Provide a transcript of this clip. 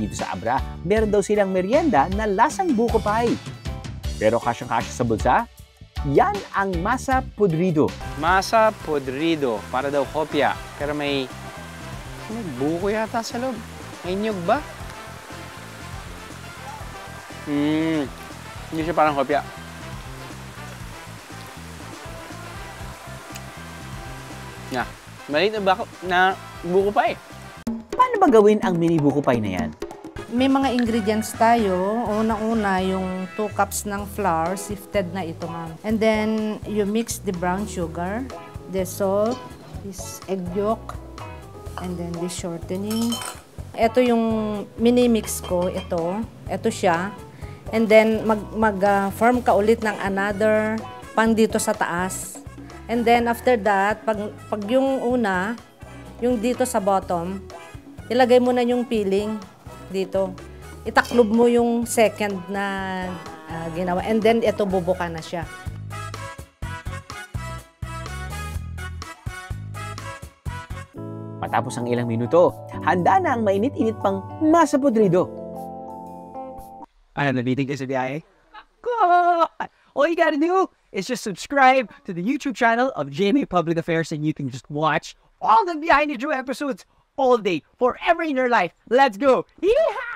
dito sa Abra, meron daw silang merienda na lasang buko pie. Pero kasyang-kasya sa bulsa? Yan ang masa podrido. Masa podrido, para daw kopya. Pero may buko yata sa loob. May niyog ba? Hindi siya parang kopya. Maliit na buko pie. Paano ba gawin ang mini buko pie na yan? May mga ingredients tayo. Unang-una, yung 2 cups ng flour, sifted na ito, ma'am. And then, you mix the brown sugar, the salt, this egg yolk, and then the shortening. Ito yung mini-mix ko, ito siya. And then, mag-form ka ulit ng another pang dito sa taas. And then, after that, pag yung una, yung dito sa bottom, ilagay mo na yung filling dito. Itaklob mo yung second na ginawa. And then, ito bubuka na siya. Matapos ang ilang minuto, handa na ang mainit-init pang masa podrido. I have the meeting is a BIA. God! All you gotta do is just subscribe to the YouTube channel of GMA Public Affairs and you can just watch all the Behind the Drew episodes all day, forever in your life. Let's go! Yeehaw!